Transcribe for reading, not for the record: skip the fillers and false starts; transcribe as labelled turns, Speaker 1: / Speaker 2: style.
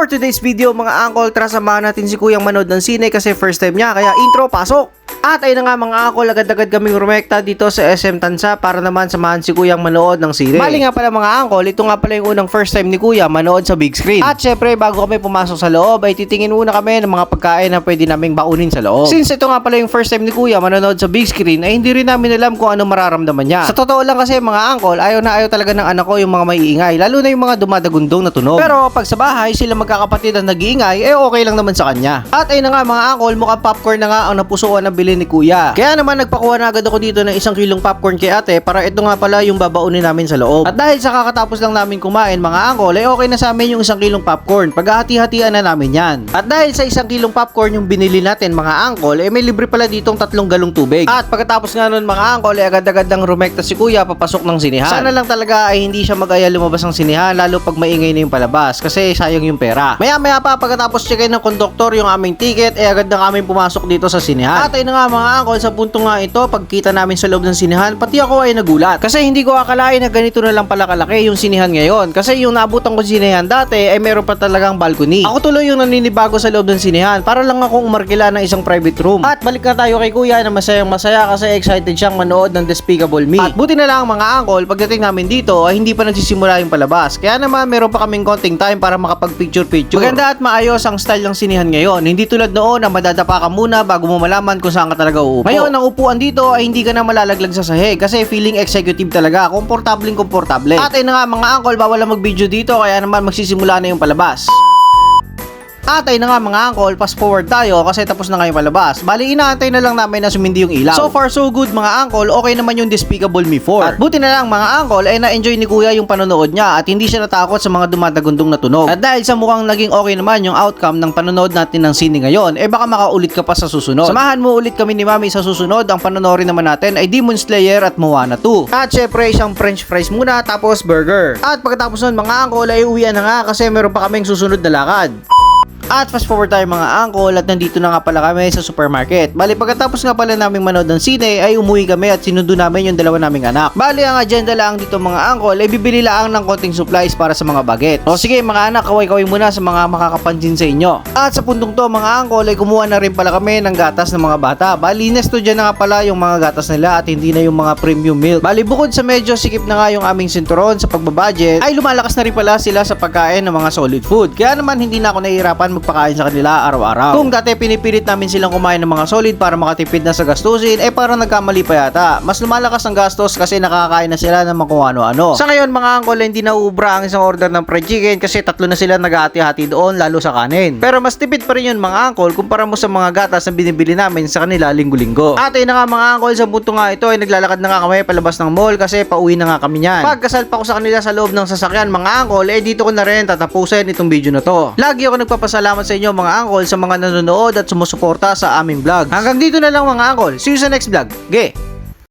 Speaker 1: For today's video mga angkol, tara samahan natin si Kuyang manood ng sine kasi first time niya, kaya intro, pasok! At ayun na nga mga angkol, agad-agad kaming rumekta dito sa SM Tansa para naman samahan si Kuyang manood ng sine. Mali nga pala mga angkol, ito nga pala yung unang first time ni Kuya manood sa big screen. At syempre bago kami pumasok sa loob ay titingin muna kami ng mga pagkain na pwede naming baunin sa loob. Since ito nga pala yung first time ni Kuya manood sa big screen ay hindi rin namin alam kung ano mararamdaman niya. Sa totoo lang kasi mga angkol, ayaw na ayaw talaga ng anak ko yung mga maiingay, lalo na yung mga dumadagundong na tunog. Pero pag sa bahay sila magkakapatid ang nag-iingay, eh okay lang naman sa kanya. At ayun na nga mga angkol, mukhang popcorn na nga ang napusuan na bilhin ni Kuya. Kaya naman nagpakuha na agad ako dito ng 1 kilong popcorn kay ate para ito nga pala yung babaunin namin sa loob. At dahil sa kakatapos lang namin kumain mga angkol, eh okay na sa amin yung 1 kilong popcorn. Paghahati-hatian na namin yan. At dahil sa 1 kilong popcorn yung binili natin mga angkol, eh may libre pala ditong 3 galong tubig. At pagkatapos nga nun mga angkol, eh agad-agad lang rumekta si Kuya papasok ng sinihan. Sana lang talaga ay hindi siya mag-aya lumabas ng sinihan lalo pag maingay na yung palabas kasi sayang yung pera. Maya-maya pa pagkatapos check-in ng konduktor yung aming ticket, eh agad na kami pumasok dito sa sinihan. At ayun na nga mga angkol, sa punto nga ito, pagkita namin sa loob ng sinihan, pati ako ay nagulat. Kasi hindi ko akalain na ganito na lang pala kalaki yung sinihan ngayon. Kasi yung naabutan ko sinihan dati ay meron pa talagang balcony. Ako tuloy yung naninibago sa loob ng sinihan para lang akong umarkila ng isang private room. At balik na tayo kay Kuya na masayang masaya kasi excited siyang manood ng Despicable Me. At buti na lang mga angkol, pagdating namin dito ay hindi pa nagsisimula yung palabas. Kaya naman meron pa kaming konting time para makapag-picture-picture. Maganda at maayos ang style ng sinihan ngayon. Hindi tulad noon na madadapa ka muna bago mo malaman kung saan ka talaga uupo. Ngayon, ang upuan dito ay hindi ka na malalaglag sa sahig kasi feeling executive talaga. Komportableng komportable. At ayun na nga mga angkol, bawal na mag-video dito kaya naman magsisimula na yung palabas. At ayun na nga mga angkol, fast forward tayo kasi tapos na nga yung palabas. Bali inaantay na lang namin na sumindi yung ilaw. So far so good mga angkol, okay naman yung Despicable Me 4. At buti na lang mga angkol ay na-enjoy ni Kuya yung panonood niya at hindi siya natakot sa mga dumadagundong na tunog. At dahil sa mukhang naging okay naman yung outcome ng panonood natin ng sine ngayon, eh baka makaulit ka pa sa susunod. Samahan mo ulit kami ni Mami sa susunod. Ang panonoorin naman natin ay Demon Slayer at Moana 2. At syempre isang french fries muna tapos burger. At pagkatapos nun mga angkol ay uwian na nga kasi meron pa kaming susunod na lakad. At fast forward tayo mga angkol at nandito na nga pala kami sa supermarket. Bali pagkatapos nga pala naming manood ng sine ay umuwi kami at sinundo namin yung dalawa naming anak. Bali ang agenda lang dito mga angkol ay bibili lang ng konting supplies para sa mga baget. O sige mga anak, kaway-kaway muna sa mga makakapansin sa inyo. At sa puntong to mga angkol ay kumuha na rin pala kami ng gatas ng mga bata. Bali nesto dyan na nga pala yung mga gatas nila at hindi na yung mga premium milk. Bali bukod sa medyo sikip na nga yung aming sinturon sa pagbabudget ay lumalakas na rin pala sila sa pagkain ng mga solid food. Kaya naman hindi na ako nahihirapan magpakain sa kanila araw-araw. Kung dati pinipilit namin silang kumain ng mga solid para makatipid na sa gastusin, eh parang nagkamali pa yata. Mas lumalakas ang gastos kasi nakakain na sila ng mga kung ano-ano. Sa ngayon mga angkol, hindi na ubra ang isang order ng fried chicken kasi 3 na sila naghahati-hati doon lalo sa kanin. Pero mas tipid pa rin yun mga angkol kumpara mo sa mga gatas na binibili namin sa kanila linggo-linggo. At ayun na nga mga angkol, sa punto nga ito ay naglalakad na nga kami palabas ng mall kasi pauwi na nga kami niyan. Pagkasal pa ko sa kanila sa loob ng sasakyan mga angkol, eh dito ko na rin tatapusin itong video na to. Lagi ako nagpapasalamat sa inyo mga angkol sa mga nanonood at sumusuporta sa aming vlog. Hanggang dito na lang mga angkol. See you sa next vlog. Ge!